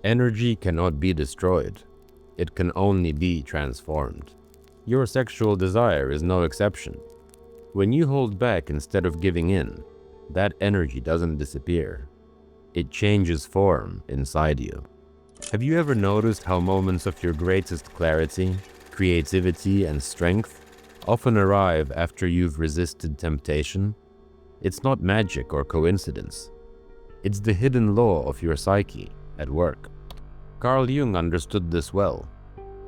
Energy cannot be destroyed. It can only be transformed. Your sexual desire is no exception. When you hold back instead of giving in, that energy doesn't disappear. It changes form inside you. Have you ever noticed how moments of your greatest clarity, creativity, and strength often arrive after you've resisted temptation? It's not magic or coincidence. It's the hidden law of your psyche at work. Carl Jung understood this well.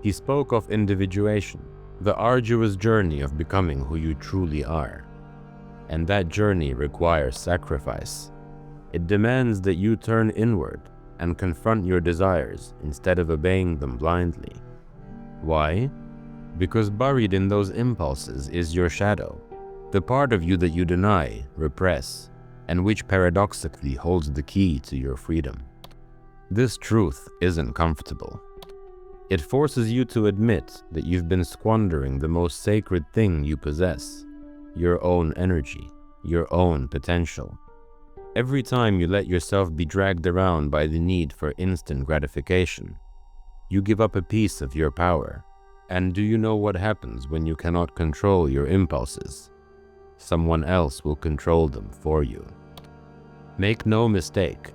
He spoke of individuation, the arduous journey of becoming who you truly are. And that journey requires sacrifice. It demands that you turn inward and confront your desires instead of obeying them blindly. Why? Because buried in those impulses is your shadow, the part of you that you deny, repress, and which paradoxically holds the key to your freedom. This truth isn't comfortable. It forces you to admit that you've been squandering the most sacred thing you possess, your own energy, your own potential. Every time you let yourself be dragged around by the need for instant gratification, you give up a piece of your power. And do you know what happens when you cannot control your impulses? Someone else will control them for you. Make no mistake,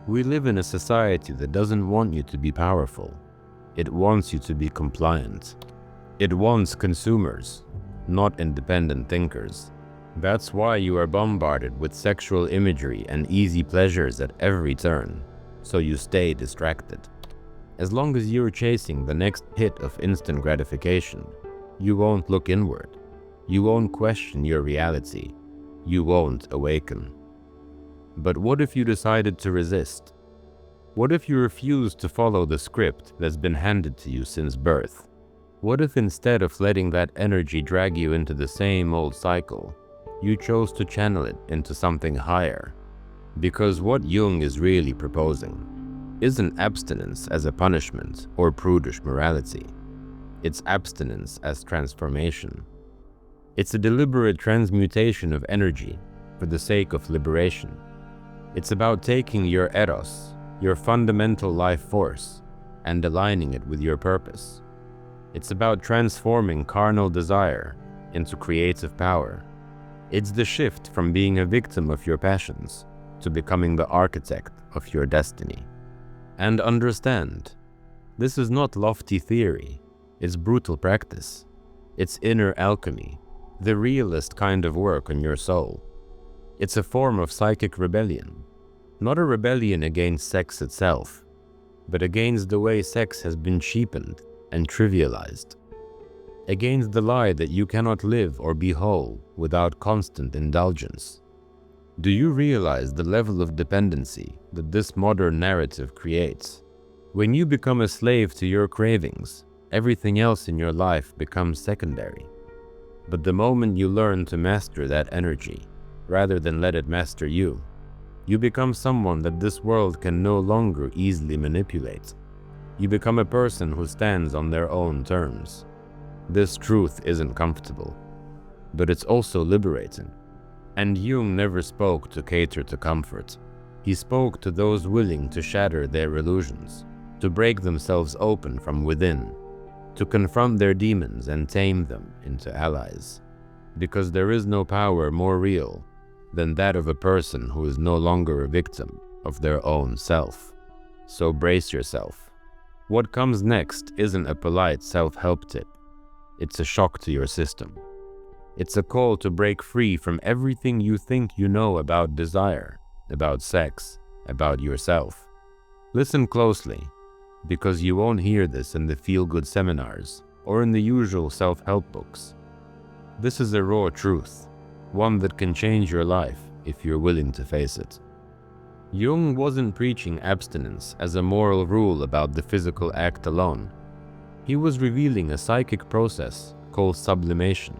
we live in a society that doesn't want you to be powerful. It wants you to be compliant. It wants consumers, not independent thinkers. That's why you are bombarded with sexual imagery and easy pleasures at every turn, so you stay distracted. As long as you're chasing the next hit of instant gratification, you won't look inward. You won't question your reality. You won't awaken. But what if you decided to resist? What if you refused to follow the script that's been handed to you since birth? What if instead of letting that energy drag you into the same old cycle, you chose to channel it into something higher? Because what Jung is really proposing isn't abstinence as a punishment or prudish morality. It's abstinence as transformation. It's a deliberate transmutation of energy for the sake of liberation. It's about taking your eros, your fundamental life force, and aligning it with your purpose. It's about transforming carnal desire into creative power. It's the shift from being a victim of your passions to becoming the architect of your destiny. And understand, this is not lofty theory, it's brutal practice. It's inner alchemy, the realist kind of work on your soul. It's a form of psychic rebellion, not a rebellion against sex itself, but against the way sex has been cheapened and trivialized, against the lie that you cannot live or be whole without constant indulgence. Do you realize the level of dependency that this modern narrative creates? When you become a slave to your cravings, everything else in your life becomes secondary. But the moment you learn to master that energy, rather than let it master you, you become someone that this world can no longer easily manipulate. You become a person who stands on their own terms. This truth isn't comfortable, but it's also liberating. And Jung never spoke to cater to comfort. He spoke to those willing to shatter their illusions, to break themselves open from within, to confront their demons and tame them into allies. Because there is no power more real than that of a person who is no longer a victim of their own self. So brace yourself. What comes next isn't a polite self-help tip. It's a shock to your system. It's a call to break free from everything you think you know about desire, about sex, about yourself. Listen closely, because you won't hear this in the feel-good seminars or in the usual self-help books. This is a raw truth, one that can change your life if you're willing to face it. Jung wasn't preaching abstinence as a moral rule about the physical act alone. He was revealing a psychic process called sublimation.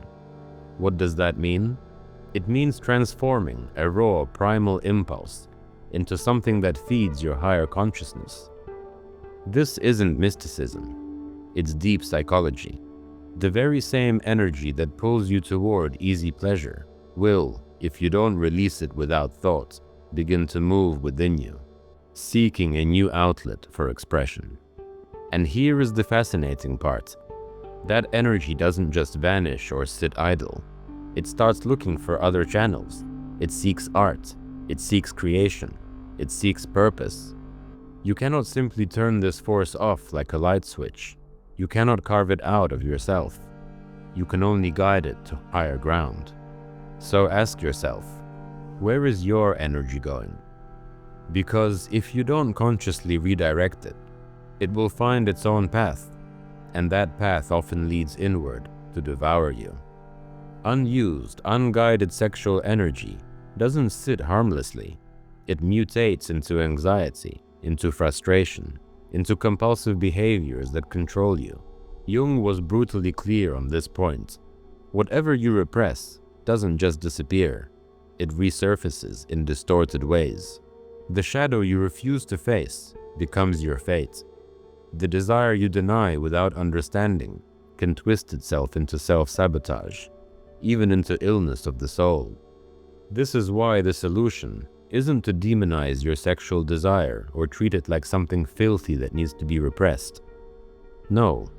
What does that mean? It means transforming a raw primal impulse into something that feeds your higher consciousness. This isn't mysticism, it's deep psychology. The very same energy that pulls you toward easy pleasure will, if you don't release it without thought, begin to move within you. seeking a new outlet for expression. And here is the fascinating part. That energy doesn't just vanish or sit idle. It starts looking for other channels. It seeks art. It seeks creation. It seeks purpose. You cannot simply turn this force off like a light switch. You cannot carve it out of yourself. You can only guide it to higher ground. So ask yourself, where is your energy going? Because if you don't consciously redirect it, it will find its own path, and that path often leads inward to devour you. Unused, unguided sexual energy doesn't sit harmlessly. It mutates into anxiety, into frustration, into compulsive behaviors that control you. Jung was brutally clear on this point. Whatever you repress doesn't just disappear. It resurfaces in distorted ways. The shadow you refuse to face becomes your fate. The desire you deny without understanding can twist itself into self-sabotage, even into illness of the soul. This is why the solution isn't to demonize your sexual desire or treat it like something filthy that needs to be repressed. No,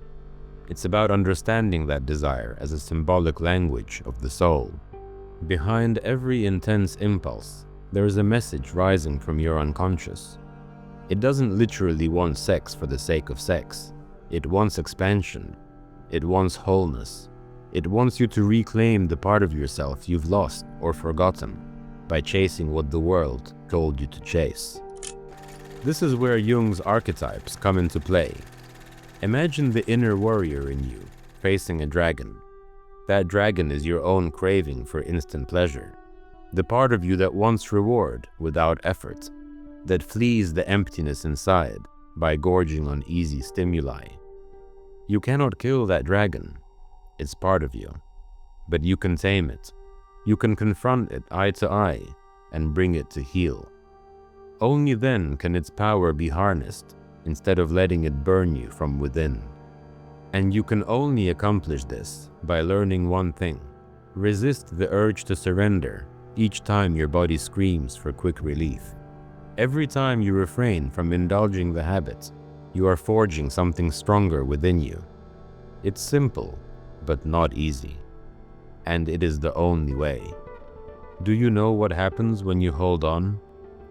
it's about understanding that desire as a symbolic language of the soul. Behind every intense impulse, there is a message rising from your unconscious. It doesn't literally want sex for the sake of sex. It wants expansion. It wants wholeness. It wants you to reclaim the part of yourself you've lost or forgotten by chasing what the world told you to chase. This is where Jung's archetypes come into play. Imagine the inner warrior in you facing a dragon. That dragon is your own craving for instant pleasure. The part of you that wants reward without effort, that flees the emptiness inside by gorging on easy stimuli. You cannot kill that dragon. It's part of you. But you can tame it. You can confront it eye to eye and bring it to heel. Only then can its power be harnessed instead of letting it burn you from within. And you can only accomplish this by learning one thing. Resist the urge to surrender each time your body screams for quick relief. Every time you refrain from indulging the habit, you are forging something stronger within you. It's simple, but not easy. And it is the only way. Do you know what happens when you hold on?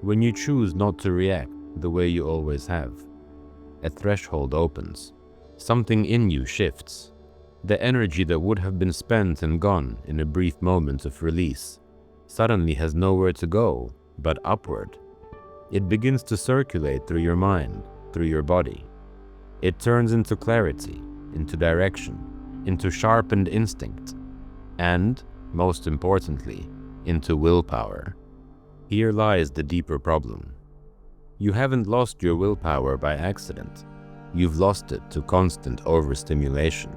When you choose not to react the way you always have? A threshold opens. Something in you shifts. The energy that would have been spent and gone in a brief moment of release suddenly has nowhere to go but upward. It begins to circulate through your mind, through your body. It turns into clarity, into direction, into sharpened instinct, and, most importantly, into willpower. Here lies the deeper problem. You haven't lost your willpower by accident. You've lost it to constant overstimulation.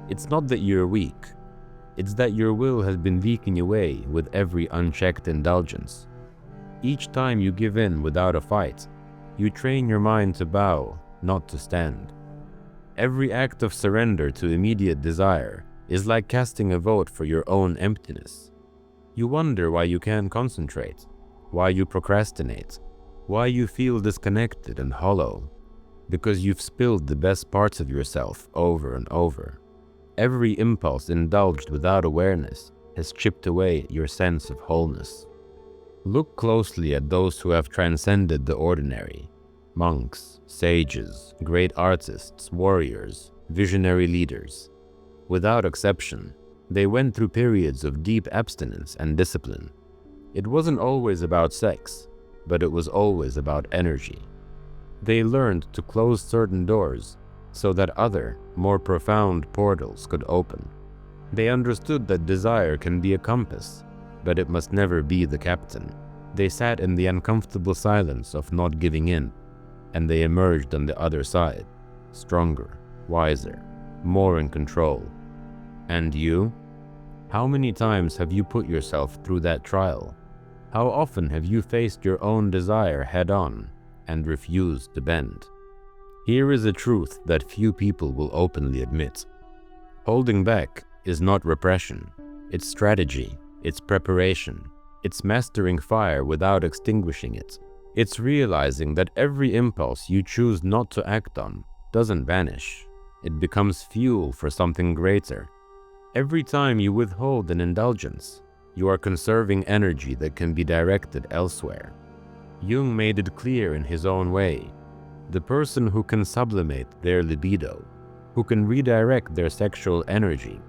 It's not that you're weak. It's that your will has been leaking away with every unchecked indulgence. Each time you give in without a fight, you train your mind to bow, not to stand. Every act of surrender to immediate desire is like casting a vote for your own emptiness. You wonder why you can't concentrate, why you procrastinate, why you feel disconnected and hollow, because you've spilled the best parts of yourself over and over. Every impulse indulged without awareness has chipped away at your sense of wholeness. Look closely at those who have transcended the ordinary. Monks, sages, great artists, warriors, visionary leaders. Without exception, they went through periods of deep abstinence and discipline. It wasn't always about sex, but it was always about energy. They learned to close certain doors so that other, more profound portals could open. They understood that desire can be a compass, but it must never be the captain. They sat in the uncomfortable silence of not giving in, and they emerged on the other side, stronger, wiser, more in control. And you? How many times have you put yourself through that trial? How often have you faced your own desire head-on and refused to bend? Here is a truth that few people will openly admit. Holding back is not repression. It's strategy. It's preparation. It's mastering fire without extinguishing it. It's realizing that every impulse you choose not to act on doesn't vanish. It becomes fuel for something greater. Every time you withhold an indulgence, you are conserving energy that can be directed elsewhere. Jung made it clear in his own way. The person who can sublimate their libido, who can redirect their sexual energy,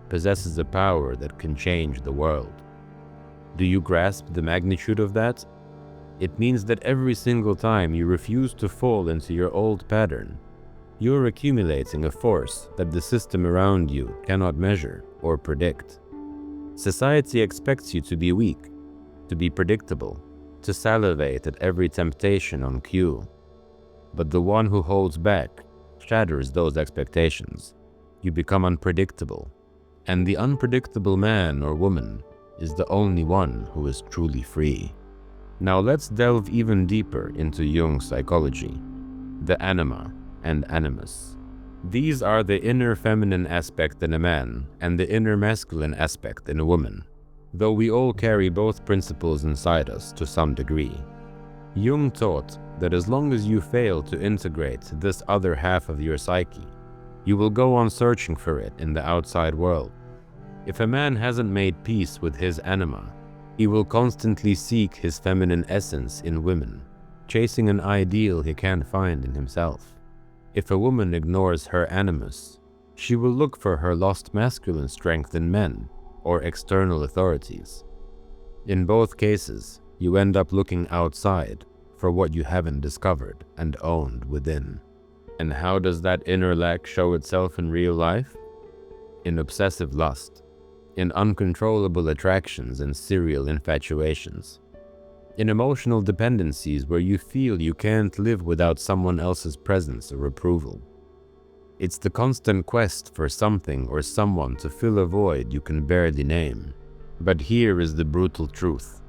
possesses a power that can change the world. Do you grasp the magnitude of that? It means that every single time you refuse to fall into your old pattern, you're accumulating a force that the system around you cannot measure or predict. Society expects you to be weak, to be predictable, to salivate at every temptation on cue. But the one who holds back shatters those expectations. You become unpredictable, and the unpredictable man or woman is the only one who is truly free. Now let's delve even deeper into Jung's psychology, the anima and animus. These are the inner feminine aspect in a man and the inner masculine aspect in a woman, though we all carry both principles inside us to some degree. Jung taught that as long as you fail to integrate this other half of your psyche, you will go on searching for it in the outside world. If a man hasn't made peace with his anima, he will constantly seek his feminine essence in women, chasing an ideal he can't find in himself. If a woman ignores her animus, she will look for her lost masculine strength in men or external authorities. In both cases, you end up looking outside for what you haven't discovered and owned within. And how does that inner lack show itself in real life? In obsessive lust, in uncontrollable attractions and serial infatuations, in emotional dependencies where you feel you can't live without someone else's presence or approval. It's the constant quest for something or someone to fill a void you can barely name. But here is the brutal truth.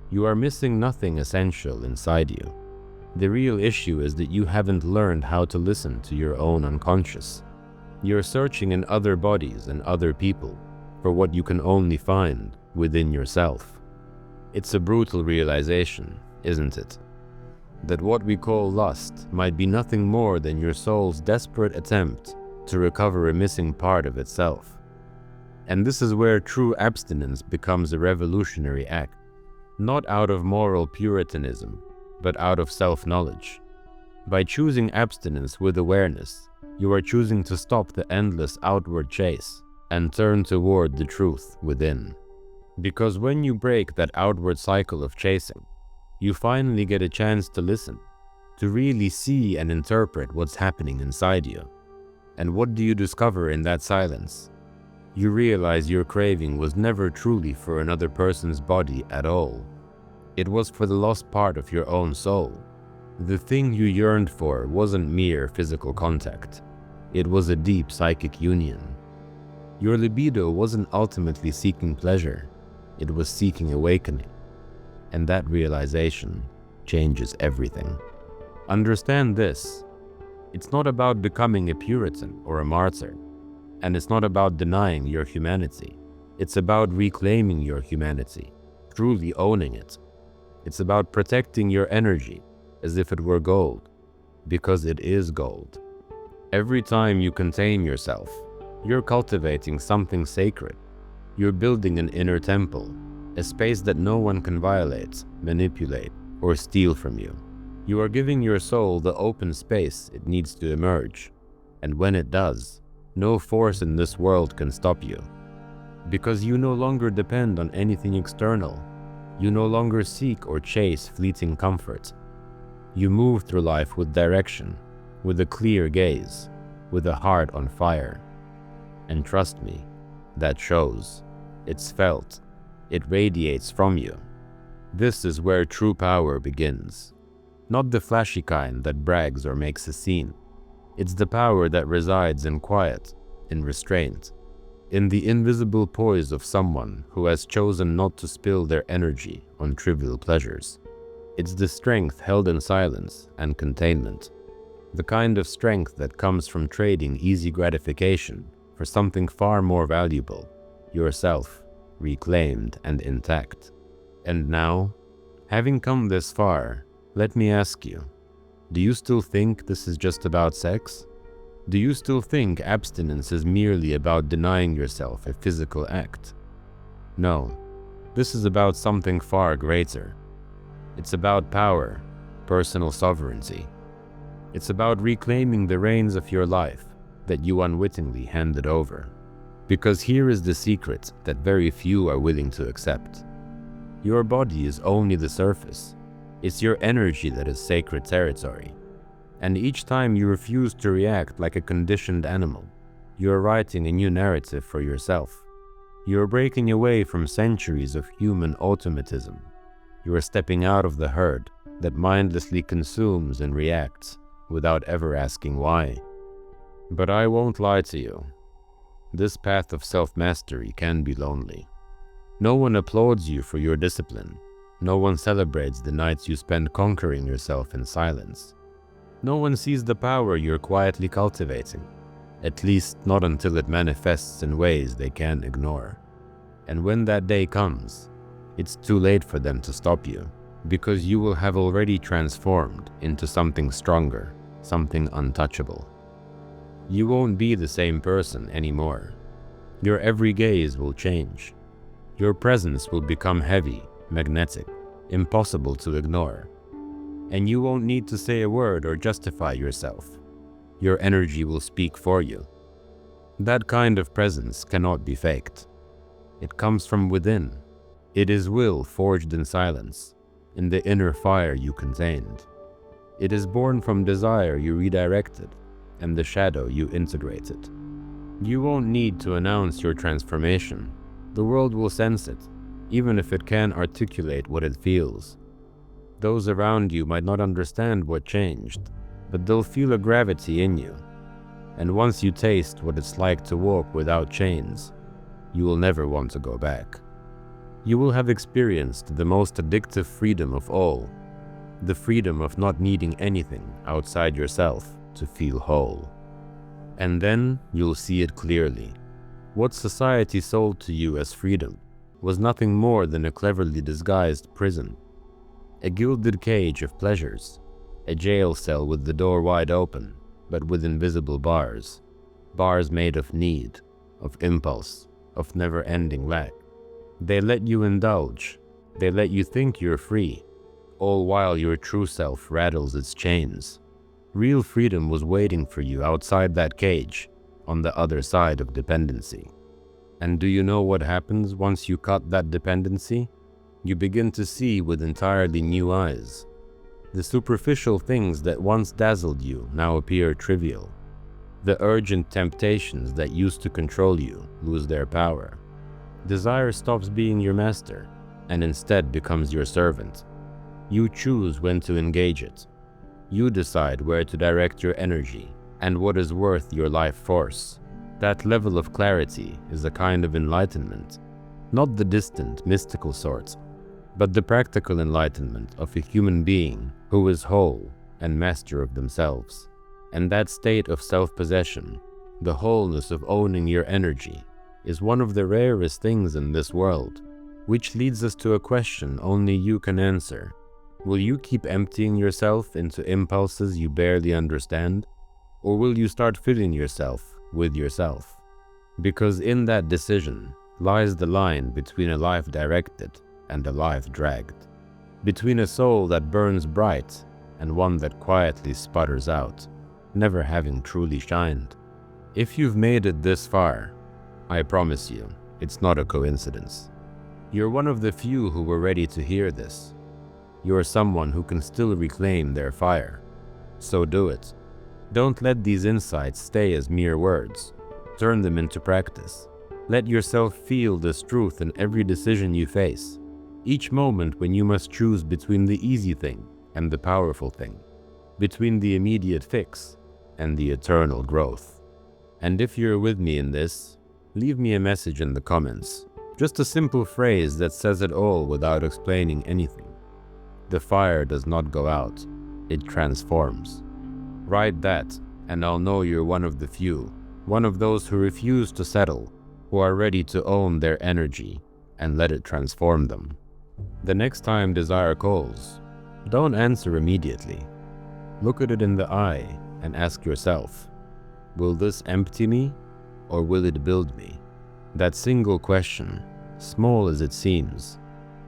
You are missing nothing essential inside you. The real issue is that you haven't learned how to listen to your own unconscious. You're searching in other bodies and other people for what you can only find within yourself. It's a brutal realization, isn't it? That what we call lust might be nothing more than your soul's desperate attempt to recover a missing part of itself. And this is where true abstinence becomes a revolutionary act, not out of moral puritanism, but out of self-knowledge. By choosing abstinence with awareness, you are choosing to stop the endless outward chase and turn toward the truth within. Because when you break that outward cycle of chasing, you finally get a chance to listen, to really see and interpret what's happening inside you. And what do you discover in that silence? You realize your craving was never truly for another person's body at all. It was for the lost part of your own soul. The thing you yearned for wasn't mere physical contact. It was a deep psychic union. Your libido wasn't ultimately seeking pleasure. It was seeking awakening. And that realization changes everything. Understand this. It's not about becoming a Puritan or a martyr. And it's not about denying your humanity. It's about reclaiming your humanity, truly owning it. It's about protecting your energy as if it were gold, because it is gold. Every time you contain yourself, you're cultivating something sacred. You're building an inner temple, a space that no one can violate, manipulate, or steal from you. You are giving your soul the open space it needs to emerge, and when it does, no force in this world can stop you. Because you no longer depend on anything external. You no longer seek or chase fleeting comfort. You move through life with direction, with a clear gaze, with a heart on fire. And trust me, that shows. It's felt. It radiates from you. This is where true power begins. Not the flashy kind that brags or makes a scene. It's the power that resides in quiet, in restraint, in the invisible poise of someone who has chosen not to spill their energy on trivial pleasures. It's the strength held in silence and containment. The kind of strength that comes from trading easy gratification for something far more valuable, yourself, reclaimed and intact. And now, having come this far, Let me ask you, do you still think this is just about sex? Do you still think abstinence is merely about denying yourself a physical act? No, this is about something far greater. It's about power, personal sovereignty. It's about reclaiming the reins of your life that you unwittingly handed over. Because here is the secret that very few are willing to accept. Your body is only the surface. It's your energy that is sacred territory. And each time you refuse to react like a conditioned animal, you are writing a new narrative for yourself. You are breaking away from centuries of human automatism. You are stepping out of the herd that mindlessly consumes and reacts without ever asking why. But I won't lie to you. This path of self-mastery can be lonely. No one applauds you for your discipline. No one celebrates the nights you spend conquering yourself in silence. No one sees the power you're quietly cultivating, at least not until it manifests in ways they can't ignore. And when that day comes, it's too late for them to stop you, because you will have already transformed into something stronger, something untouchable. You won't be the same person anymore. Your every gaze will change. Your presence will become heavy, magnetic, impossible to ignore. And you won't need to say a word or justify yourself. Your energy will speak for you. That kind of presence cannot be faked. It comes from within. It is will forged in silence, in the inner fire you contained. It is born from desire you redirected, and the shadow you integrated. You won't need to announce your transformation. The world will sense it, even if it can't articulate what it feels. Those around you might not understand what changed, but they'll feel a gravity in you. And once you taste what it's like to walk without chains, you will never want to go back. You will have experienced the most addictive freedom of all, the freedom of not needing anything outside yourself to feel whole. And then you'll see it clearly. What society sold to you as freedom was nothing more than a cleverly disguised prison. A gilded cage of pleasures, a jail cell with the door wide open, but with invisible bars. Bars made of need, of impulse, of never-ending lack. They let you indulge. They let you think you're free, all while your true self rattles its chains. Real freedom was waiting for you outside that cage, on the other side of dependency. And do you know what happens once you cut that dependency? You begin to see with entirely new eyes. The superficial things that once dazzled you now appear trivial. The urgent temptations that used to control you lose their power. Desire stops being your master and instead becomes your servant. You choose when to engage it. You decide where to direct your energy and what is worth your life force. That level of clarity is a kind of enlightenment, not the distant, mystical sort, but the practical enlightenment of a human being who is whole and master of themselves. And that state of self-possession, the wholeness of owning your energy, is one of the rarest things in this world, which leads us to a question only you can answer. Will you keep emptying yourself into impulses you barely understand? Or will you start filling yourself with yourself? Because in that decision lies the line between a life directed and a life dragged, between a soul that burns bright and one that quietly sputters out, never having truly shined. If you've made it this far, I promise you, it's not a coincidence. You're one of the few who were ready to hear this. You're someone who can still reclaim their fire. So do it. Don't let these insights stay as mere words. Turn them into practice. Let yourself feel this truth in every decision you face. Each moment when you must choose between the easy thing and the powerful thing, between the immediate fix and the eternal growth. And if you're with me in this, leave me a message in the comments. Just a simple phrase that says it all without explaining anything. The fire does not go out, it transforms. Write that, and I'll know you're one of the few, one of those who refuse to settle, who are ready to own their energy and let it transform them. The next time desire calls, Don't answer immediately. Look at it in the eye and ask yourself, will this empty me or will it build me? That single question, small as it seems,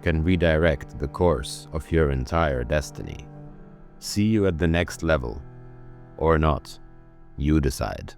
can redirect the course of your entire destiny. See you at the next level, or not. You decide.